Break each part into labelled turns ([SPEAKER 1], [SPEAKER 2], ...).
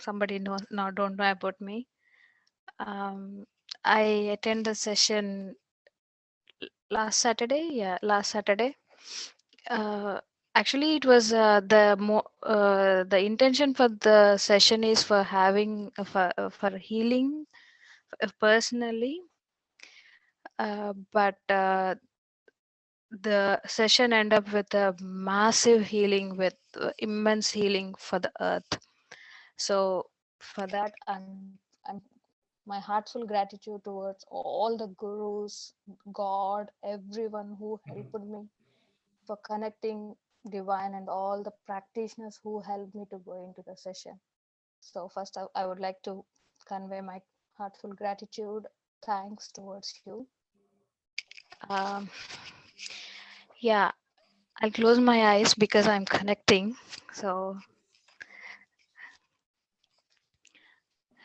[SPEAKER 1] somebody don't know about me. Um, I attended the session last Saturday. Yeah, last Saturday. Uh, Actually, it was the intention for the session is for having for healing personally, but the session end up with a massive healing, with immense healing for the earth. So for that, I'm my heartful gratitude towards all the gurus, God, everyone who helped me for connecting divine, and all the practitioners who helped me to go into the session. So first, I would like to convey my heartful gratitude, thanks towards you. Um, yeah, I'll close my eyes because I'm connecting. So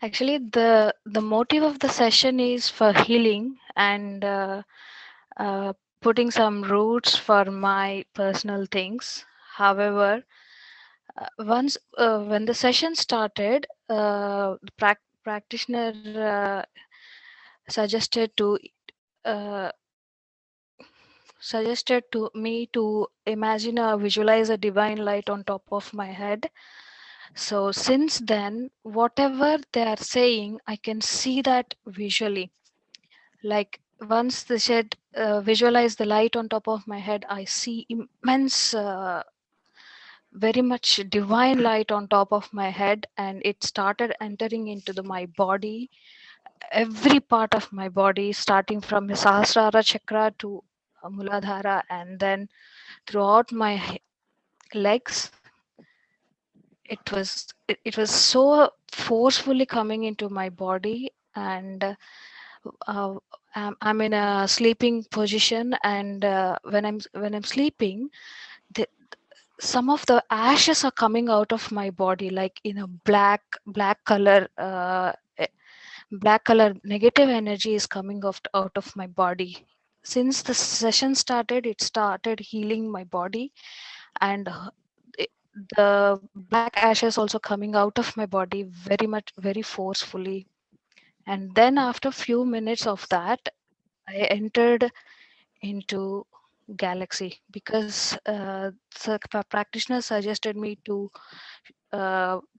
[SPEAKER 1] actually, the motive of the session is for healing and uh, putting some roots for my personal things. However, once when the session started, the practitioner suggested to uh, suggested to me to imagine or visualize a divine light on top of my head. So since then, whatever they are saying, I can see that visually. Like once they said, visualize the light on top of my head, I see immense, very much divine light on top of my head, and it started entering into my body, every part of my body, starting from the Sahasrara chakra to Muladhara, and then throughout my legs. It was so forcefully coming into my body, and uh, I'm in a sleeping position, and when I'm sleeping, the, some of the ashes are coming out of my body, like in a black color. Black color negative energy is coming out of my body. Since the session started, it started healing my body, and the black ashes also coming out of my body very much, very forcefully. And then after few minutes of that, I entered into galaxy, because the practitioner suggested me to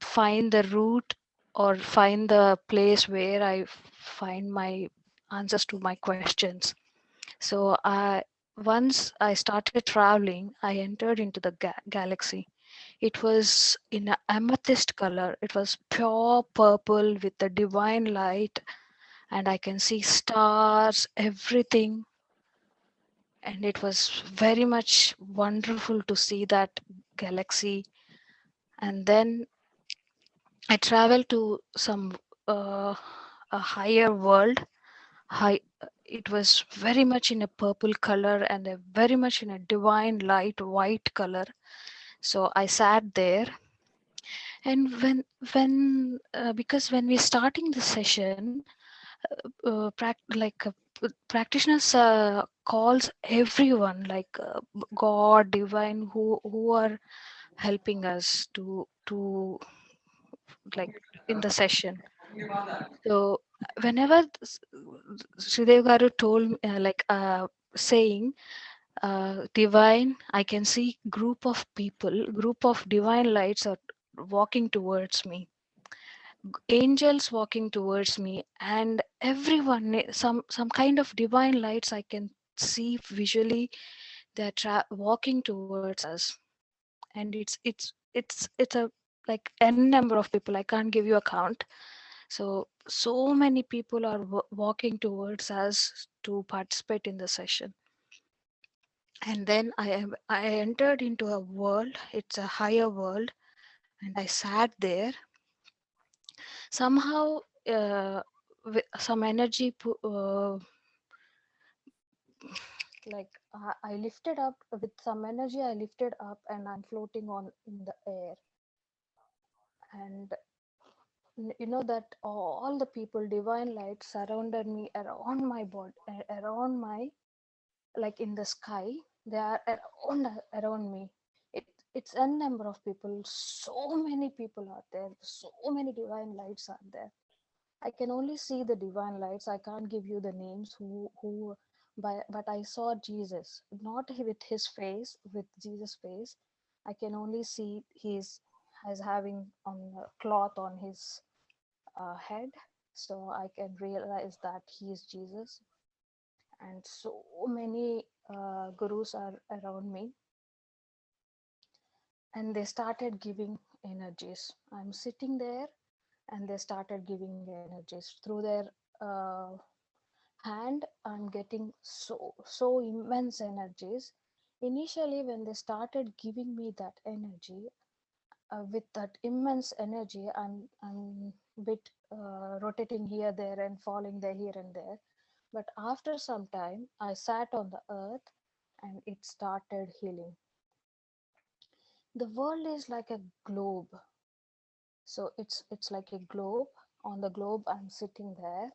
[SPEAKER 1] find the route or find the place where I find my answers to my questions. So once I started traveling, I entered into the galaxy. It was in an amethyst color. It was pure purple with the divine light, and I can see stars, everything. And it was very much wonderful to see that galaxy. And then I traveled to some a higher world. High, it was very much in a purple color and very much in a divine light white color. So I sat there, and because when we're starting the session, practitioners calls everyone, like God, divine, who are helping us to like in the session. So whenever Sridev Garu told saying divine, I can see group of divine lights are walking towards me, angels walking towards me, and everyone, some kind of divine lights I can see visually. They're walking towards us, and it's a like n number of people, I can't give you a count. So many people are walking towards us to participate in the session. And then I entered into a world, it's a higher world, and I sat there. Somehow some energy I lifted up, with some energy I lifted up, and I'm floating on in the air. And you know that all the people, divine light surrounded me, around my body, around my, like in the sky, they are around me. it's n number of people, so many people are there, so many divine lights are there. I can only see the divine lights. I can't give you the names who but I saw Jesus, not with his face, with Jesus' face. I can only see he's has having on a cloth on his head, so I can realize that he is Jesus. And so many gurus are around me, and they started giving energies. I'm sitting there, and they started giving energies through their uh, hand. I'm getting so immense energies. Initially when they started giving me that energy, with that immense energy, I'm bit rotating here there and falling there here and there. But after some time I sat on the earth and it started healing. The world is like a globe, so it's like a globe. On the globe I'm sitting there,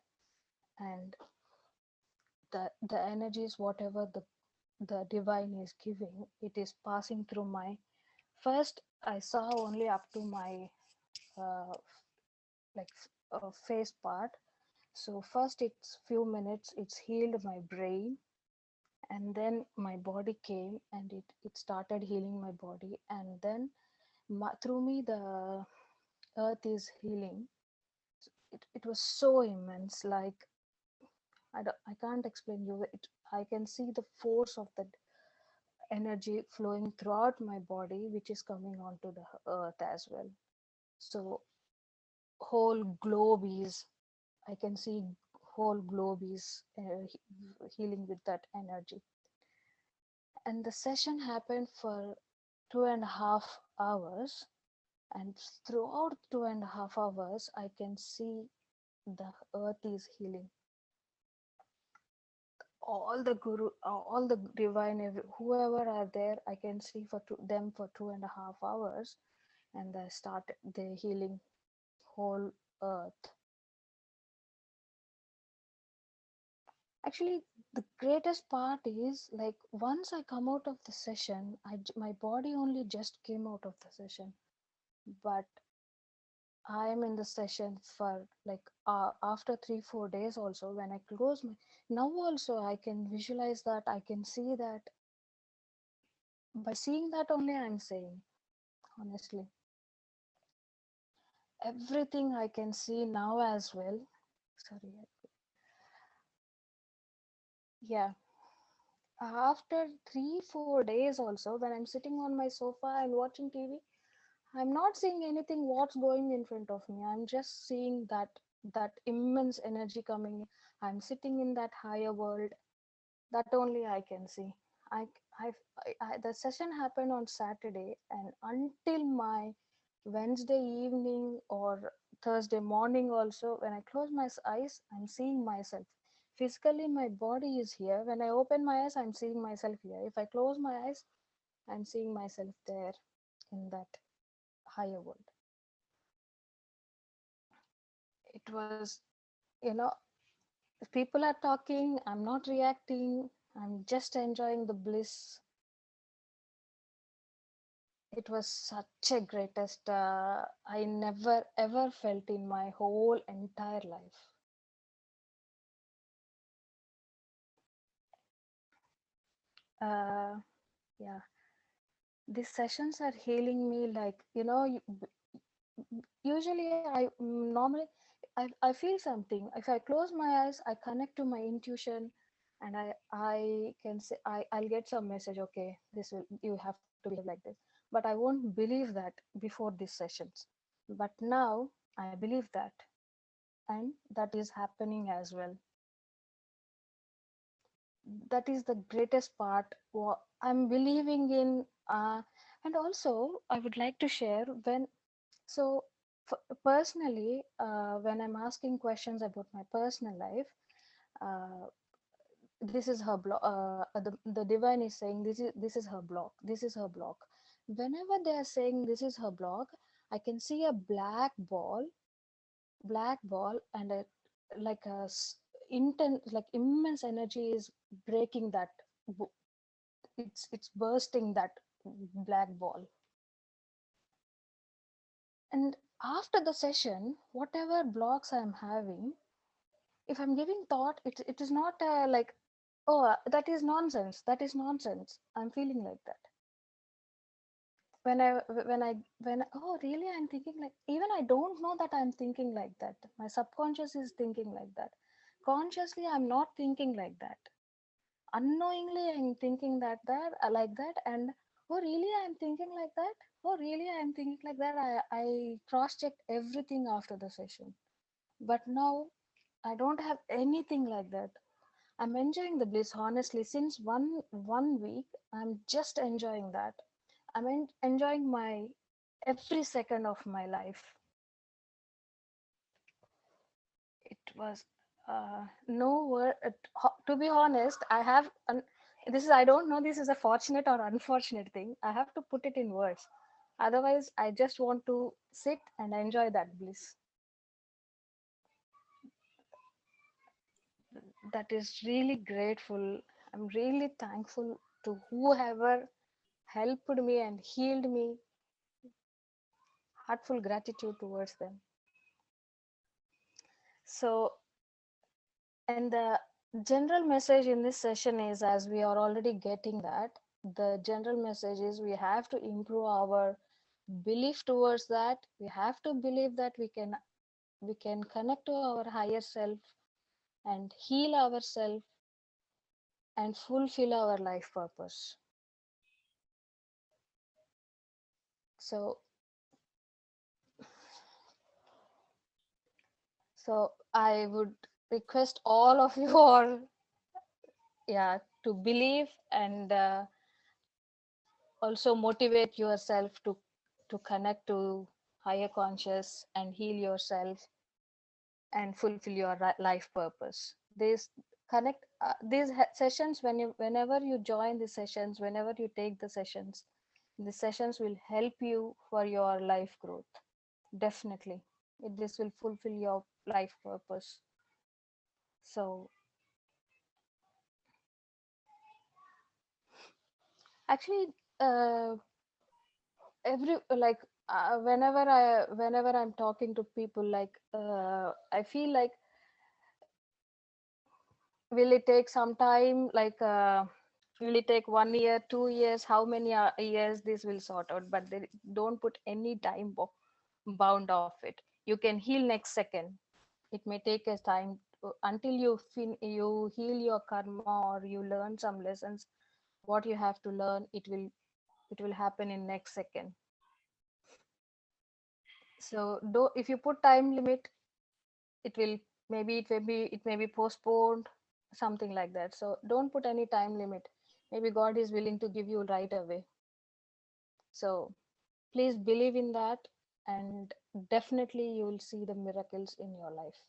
[SPEAKER 1] and the energies, whatever the divine is giving, it is passing through my, first I saw only up to my uh, like face part. So first it's few minutes it's healed my brain, and then my body came and it started healing my body, and then through me the earth is healing. It was so immense, like I can't explain you it. I can see the force of that energy flowing throughout my body, which is coming onto the earth as well. So whole globe is, I can see whole globe is healing with that energy. And the session happened for 2.5 hours, and throughout 2.5 hours I can see the earth is healing. All the guru, all the divine, whoever are there, I can see for them for 2.5 hours, and they start the healing whole earth. Actually, the greatest part is like once I come out of the session, my body only just came out of the session, but I am in the session for like after 3-4 days also. When I close my, now also I can visualize that, I can see that. By seeing that only I'm saying, honestly, everything I can see now as well. Sorry. Yeah, after 3-4 days also, when I'm sitting on my sofa and watching TV, I'm not seeing anything what's going in front of me. I'm just seeing that immense energy coming. I'm sitting in that higher world. That only I can see. I, the session happened on Saturday, and until my Wednesday evening or Thursday morning, also, when I close my eyes, I'm seeing myself. Physically, my body is here. When I open my eyes, I'm seeing myself here. If I close my eyes, I'm seeing myself there in that higher world. It was, you know, if people are talking, I'm not reacting, I'm just enjoying the bliss. It was such a greatest I never ever felt in my whole entire life. uh yeah, these sessions are healing me, like, usually normally I feel something. If I close my eyes, I connect to my intuition, and I can say, I'll get some message, okay, this will, you have to behave like this. But I won't believe that before these sessions. But now I believe that, and that is happening as well. That is the greatest part. I'm believing in, and also I would like to share when, so personally, when I'm asking questions about my personal life, uh, this is her block. The divine is saying this is her block. This is her block. Whenever they are saying this is her block, I can see a black ball, and a like a intense, like immense energy is breaking that. It's bursting that black ball. And after the session, whatever blocks I'm having, if I'm giving thought, it is not like, oh, that is nonsense, that is nonsense, I'm feeling like that. When oh really, I'm thinking like, even I don't know that I'm thinking like that, my subconscious is thinking like that. Consciously I'm not thinking like that, unknowingly I'm thinking that like that. And oh really, I'm thinking like that, oh really, I'm thinking like that. I cross checked everything after the session, but now I don't have anything like that. I'm enjoying the bliss, honestly. Since one week, I'm just enjoying that. I'm enjoying my every second of my life. It was no word. To be honest, I have. This is, I don't know. This is a fortunate or unfortunate thing. I have to put it in words. Otherwise, I just want to sit and enjoy that bliss. That is really grateful. I'm really thankful to whoever helped me and healed me. Heartful gratitude towards them. So, and the general message in this session is, as we are already getting that, the general message is we have to improve our belief towards that. We have to believe that we can connect to our higher self and heal ourselves and fulfill our life purpose. So so I would request all of you all, yeah, to believe and also motivate yourself to connect to higher conscious and heal yourself and fulfill your life purpose. These connect these sessions, whenever you join the sessions, whenever you take the sessions will help you for your life growth. Definitely, this will fulfill your life purpose. So actually, uh, every like whenever I'm talking to people, like I feel like, will it take some time, like will it take 1 year, 2 years, how many years this will sort out? But they don't put any time bound of it. You can heal next second. It may take a time until you heal your karma or you learn some lessons. What you have to learn, it will happen in next second. So if you put time limit, it will, it may be postponed, something like that. So don't put any time limit. Maybe God is willing to give you right away. So please believe in that, and definitely you will see the miracles in your life.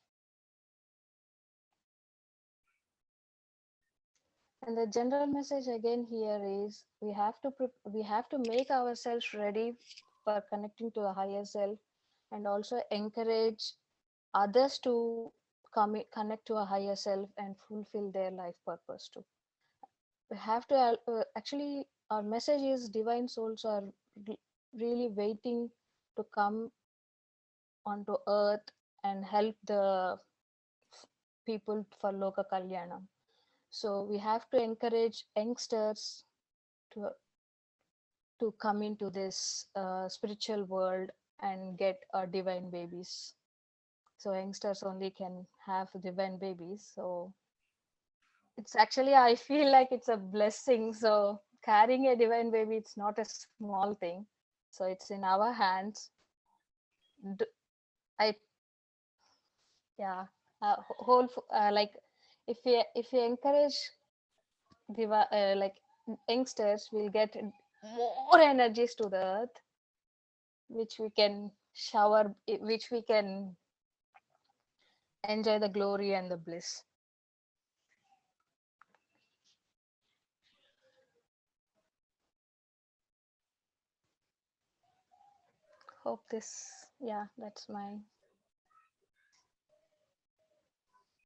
[SPEAKER 1] And the general message again here is, we have to make ourselves ready for connecting to a higher self, and also encourage others to connect to a higher self and fulfill their life purpose too. We have to actually, our message is divine souls are really waiting to come onto earth and help the people for Loka Kalyanam. So we have to encourage youngsters to come into this spiritual world and get divine babies. So youngsters only can have divine babies. So it's actually, I feel like it's a blessing. So carrying a divine baby, it's not a small thing. So it's in our hands. I Yeah, like, if we encourage like youngsters, will get more energies to the earth, which we can shower, which we can enjoy the glory and the bliss. Hope this, yeah, that's my